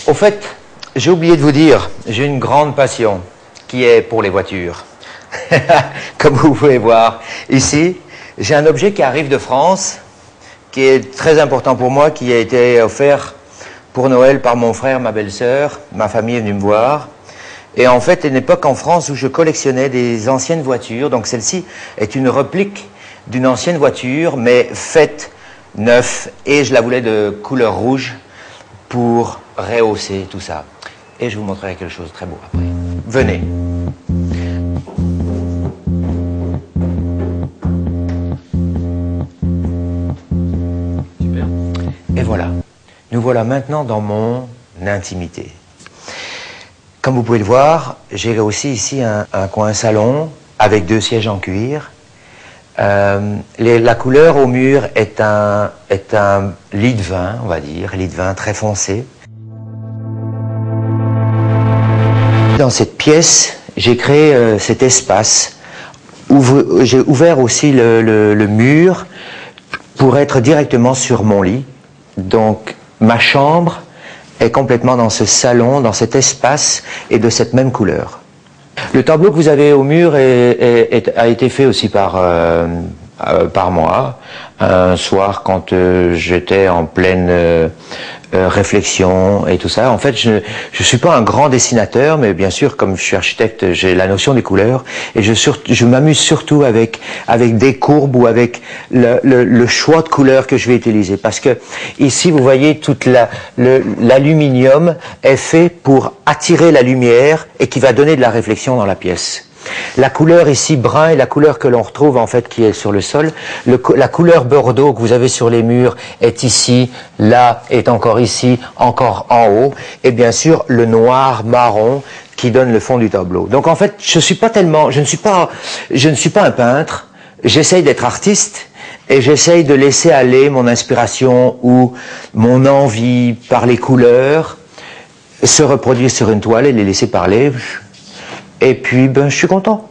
Au fait, j'ai oublié de vous dire, j'ai une grande passion qui est pour les voitures. Comme vous pouvez voir ici, j'ai un objet qui arrive de France, qui est très important pour moi, qui a été offert pour Noël par mon frère, ma belle-sœur. Ma famille est venue me voir. Et en fait, une époque en France où je collectionnais des anciennes voitures. Donc celle-ci est une réplique d'une ancienne voiture, mais faite neuve. Et je la voulais de couleur rouge pour rehausser tout ça. Et je vous montrerai quelque chose de très beau après. Venez. Super. Et voilà. Nous voilà maintenant dans mon intimité. Comme vous pouvez le voir, j'ai aussi ici un coin salon avec 2 sièges en cuir. La couleur au mur est un lit de vin, on va dire, lit de vin très foncé. Dans cette pièce, j'ai créé cet espace où j'ai ouvert aussi le mur pour être directement sur mon lit. Donc ma chambre est complètement dans ce salon, dans cet espace et de cette même couleur. Le tableau que vous avez au mur a été fait aussi par moi, un soir quand j'étais en pleine réflexion et tout ça. En fait, je suis pas un grand dessinateur, mais bien sûr, comme je suis architecte, j'ai la notion des couleurs et je m'amuse surtout avec des courbes ou avec le choix de couleurs que je vais utiliser. Parce que ici, vous voyez, toute l'aluminium est fait pour attirer la lumière et qui va donner de la réflexion dans la pièce. La couleur ici brun est la couleur que l'on retrouve en fait qui est sur le sol. La couleur bordeaux que vous avez sur les murs est ici, là est encore ici, encore en haut. Et bien sûr le noir marron qui donne le fond du tableau. Donc en fait je ne suis pas un peintre. J'essaye d'être artiste et j'essaye de laisser aller mon inspiration ou mon envie par les couleurs se reproduire sur une toile et les laisser parler. Et puis, ben, je suis content.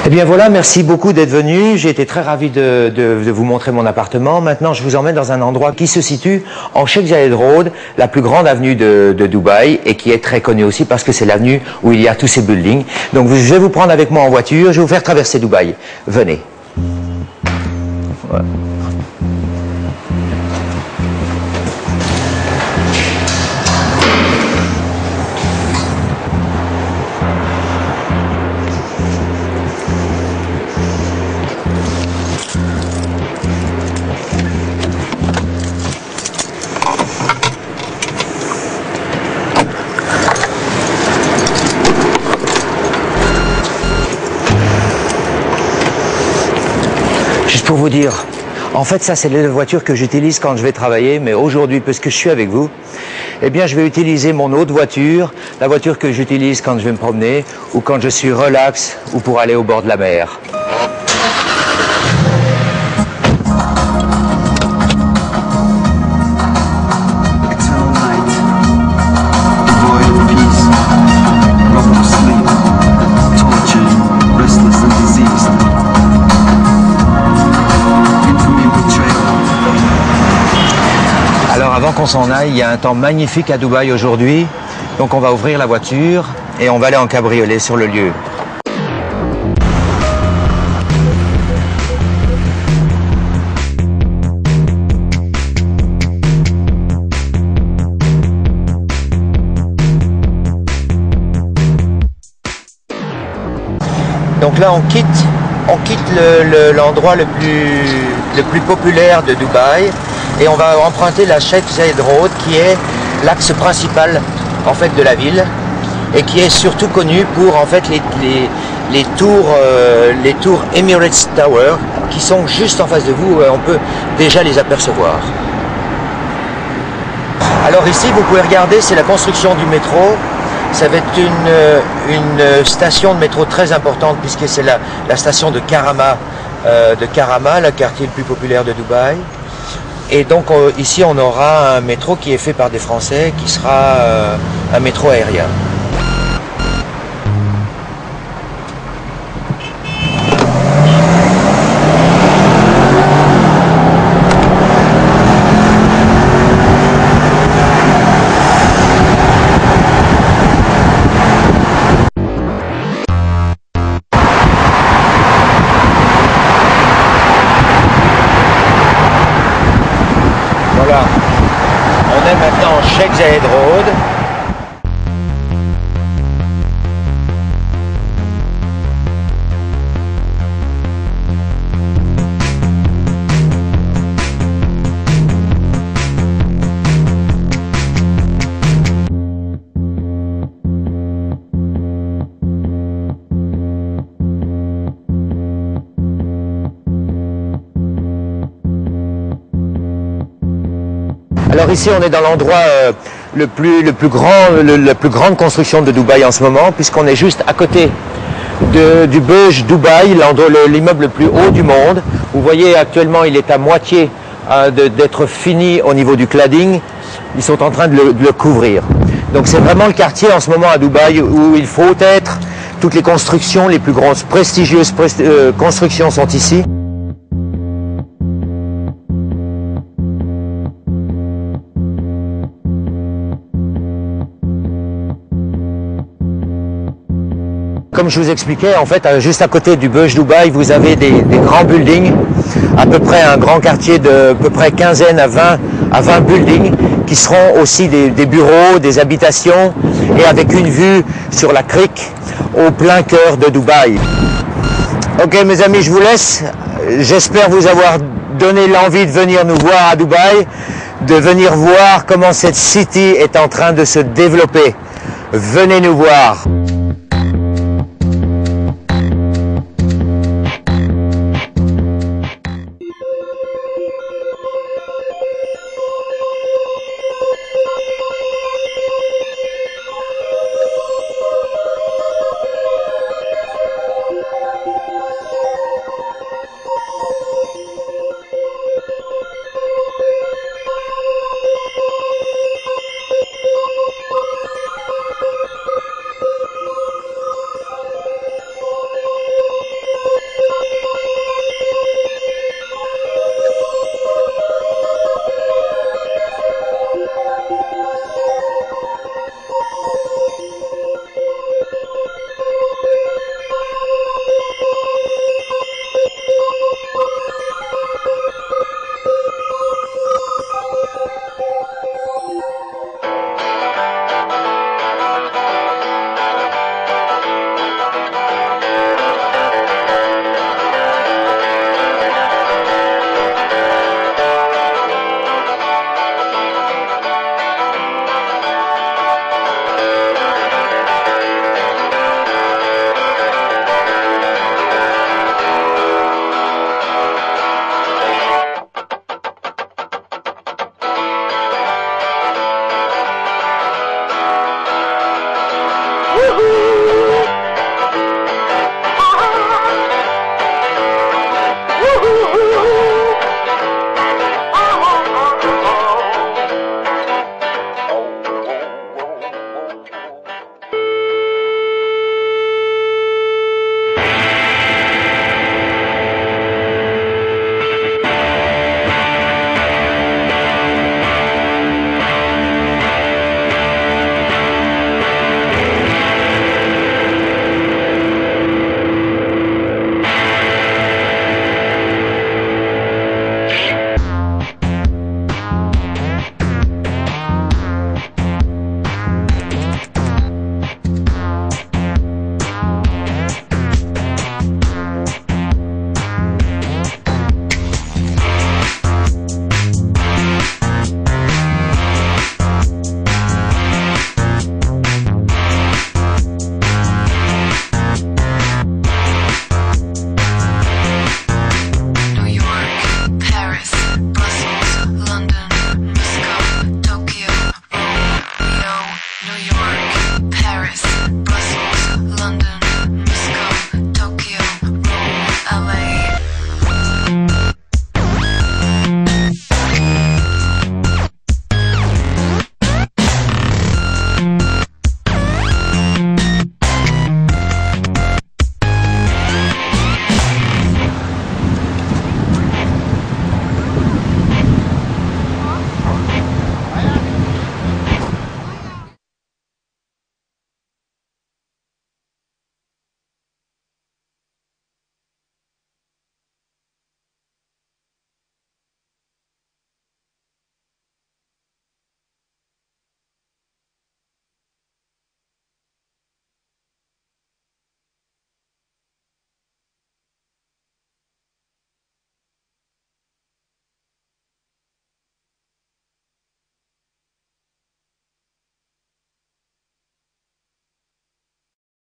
Eh bien voilà, merci beaucoup d'être venu. J'ai été très ravi de vous montrer mon appartement. Maintenant, je vous emmène dans un endroit qui se situe en Sheikh Zayed Road, la plus grande avenue de Dubaï et qui est très connue aussi parce que c'est l'avenue où il y a tous ces buildings. Donc je vais vous prendre avec moi en voiture, je vais vous faire traverser Dubaï. Venez. Voilà. Juste pour vous dire, en fait ça c'est la voiture que j'utilise quand je vais travailler, mais aujourd'hui, puisque je suis avec vous, eh bien je vais utiliser mon autre voiture, la voiture que j'utilise quand je vais me promener, ou quand je suis relax, ou pour aller au bord de la mer. Avant qu'on s'en aille, il y a un temps magnifique à Dubaï aujourd'hui, donc on va ouvrir la voiture et on va aller en cabriolet sur le lieu. Donc là on quitte l'endroit le plus populaire de Dubaï. Et on va emprunter la Sheikh Zayed Road qui est l'axe principal en fait de la ville et qui est surtout connu pour en fait les tours Emirates Tower qui sont juste en face de vous, on peut déjà les apercevoir. Alors ici vous pouvez regarder, c'est la construction du métro. Ça va être une station de métro très importante puisque c'est la station de Karama, le quartier le plus populaire de Dubaï. Et donc ici on aura un métro qui est fait par des Français, qui sera un métro aérien. Voilà, on est maintenant Sheikh Zayed Road. Alors ici on est dans l'endroit la plus grande construction de Dubaï en ce moment, puisqu'on est juste à côté du Burj Dubaï, l'immeuble le plus haut du monde. Vous voyez actuellement il est à moitié d'être fini au niveau du cladding. Ils sont en train de le couvrir. Donc c'est vraiment le quartier en ce moment à Dubaï où il faut être. Toutes les constructions, les plus grosses, prestigieuses constructions sont ici. Comme je vous expliquais, en fait, juste à côté du Burj Dubaï, vous avez des grands buildings, à peu près un grand quartier de à peu près quinzaine à 20 buildings, qui seront aussi des bureaux, des habitations, et avec une vue sur la crique au plein cœur de Dubaï. Ok mes amis, je vous laisse. J'espère vous avoir donné l'envie de venir nous voir à Dubaï, de venir voir comment cette city est en train de se développer. Venez nous voir.